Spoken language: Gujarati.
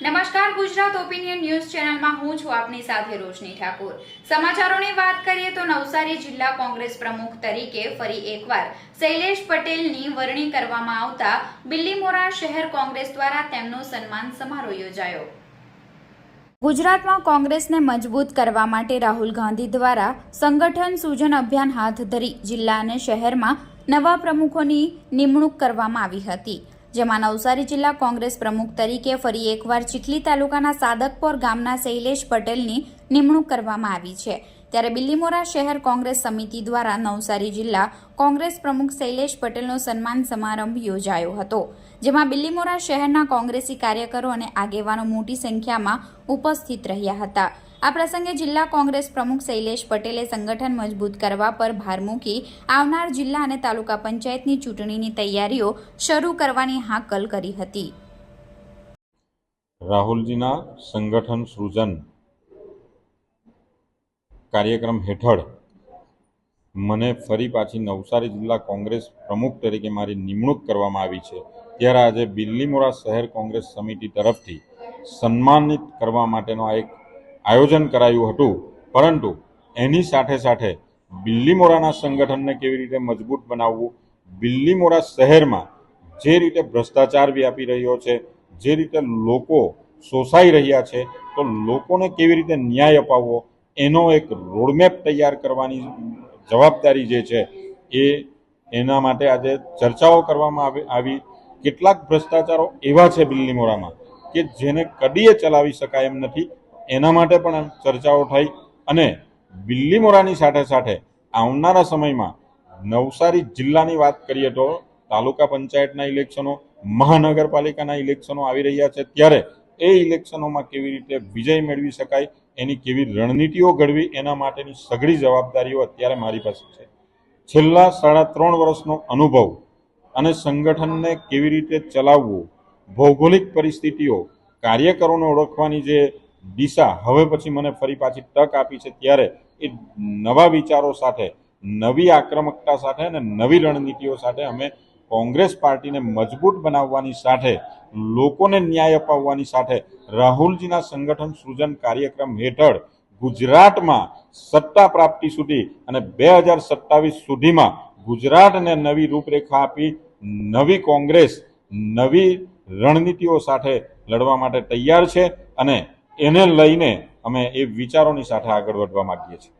નમસ્કાર, ગુજરાત ઓપિનિયન ન્યૂઝ ચેનલમાં હું છું આપની સાથે રોશની ઠાકોર। સમાચારોની વાત કરીએ તો નવસારી જિલ્લા કોંગ્રેસ પ્રમુખ તરીકે ફરી એકવાર શૈલેષ પટેલની વરણી કરવામાં આવતા બિલ્લીમોરા શહેર કોંગ્રેસ દ્વારા તેમનો સન્માન સમારોહ યોજાયો। ગુજરાતમાં કોંગ્રેસને મજબૂત કરવા માટે રાહુલ ગાંધી દ્વારા સંગઠન સૂજન અભિયાન હાથ ધરી જિલ્લા અને શહેરમાં નવા પ્રમુખોની નિમણૂક કરવામાં આવી હતી, જેમાં નવસારી જિલ્લા કોંગ્રેસ પ્રમુખ તરીકે ફરી એકવાર ચીખલી તાલુકાના સાદકપોર ગામના શૈલેષ પટેલની નિમણૂક કરવામાં આવી છે। ત્યારે બિલ્લીમોરા શહેર કોંગ્રેસ સમિતિ દ્વારા નવસારી જિલ્લા કોંગ્રેસ પ્રમુખ શૈલેષ પટેલનો સન્માન સમારંભ યોજાયો હતો, જેમાં બિલ્લીમોરા શહેરના કોંગ્રેસી કાર્યકરો અને આગેવાનો મોટી સંખ્યામાં ઉપસ્થિત રહ્યા હતા। આ પ્રસંગે જિલ્લા કોંગ્રેસ પ્રમુખ શૈલેષ પટેલે સંગઠન મજબૂત કરવા પર ભાર મૂકી આવનાર જિલ્લા અને તાલુકા પંચાયતની ચૂંટણીની તૈયારીઓ શરૂ કરવાની હાકલ કરી હતી। રાહુલજીના સંગઠન સૃજન કાર્યક્રમ હેઠળ મને ફરી પાછી નવસારી જિલ્લા કોંગ્રેસ પ્રમુખ તરીકે મારી નિમણૂક કરવામાં આવી છે। ત્યારે આજે બિલ્લીમોરા શહેર કોંગ્રેસ સમિતિ તરફથી સન્માનિત કરવા માટેનો એક આયોજન કરાયું હતું, પરંતુ એની સાથે સાથે બિલ્લીમોરાના સંગઠનને કેવી રીતે મજબૂત બનાવવું, બિલ્લીમોરા શહેરમાં જે રીતે ભ્રષ્ટાચાર વ્યાપી રહ્યો છે, જે રીતે લોકો શોષાઈ રહ્યા છે, તો લોકોને કેવી રીતે ન્યાય અપાવવો એનો એક રોડમેપ તૈયાર કરવાની જવાબદારી જે છે એના માટે આજે ચર્ચાઓ કરવામાં આવી। કેટલાક ભ્રષ્ટાચારો એવા છે બિલ્લીમોરામાં કે જેને કદીએ ચલાવી શકાય એમ નથી, એના માટે પણ ચર્ચાઓ થઈ અને બિલ્લીમોરાની સાથે સાથે આવનારા સમયમાં નવસારી જિલ્લાની વાત કરીએ તો તાલુકા પંચાયતના ઇલેક્શનો, મહાનગરપાલિકાના ઇલેક્શનો આવી રહ્યા છે, ત્યારે એ ઇલેક્શનોમાં કેવી રીતે વિજય મેળવી શકાય, એની કેવી રણનીતિઓ ઘડવી, એના માટેની સઘળી જવાબદારીઓ અત્યારે મારી પાસે છે। છેલ્લા 3.5 વર્ષનો અનુભવ અને સંગઠનને કેવી રીતે ચલાવવું, ભૌગોલિક પરિસ્થિતિઓ, કાર્યકરોને ઓળખવાની જે દિશા હવે પછી મને ફરી પાછી તક આપી છે, ત્યારે એ નવા વિચારો સાથે, નવી આક્રમકતા સાથે અને નવી રણનીતિઓ સાથે અમે કોંગ્રેસ પાર્ટીને મજબૂત બનાવવાની સાથે, લોકોને ન્યાય અપાવવાની સાથે રાહુલજીના સંગઠન સૃજન કાર્યક્રમ હેઠળ ગુજરાતમાં સત્તા પ્રાપ્તિ સુધી અને 2027 સુધીમાં ગુજરાતને નવી રૂપરેખા આપી નવી કોંગ્રેસ નવી રણનીતિઓ સાથે લડવા માટે તૈયાર છે અને એને લઈને અમે એ વિચારોની સાથે આગળ વધવા માંગીએ છીએ।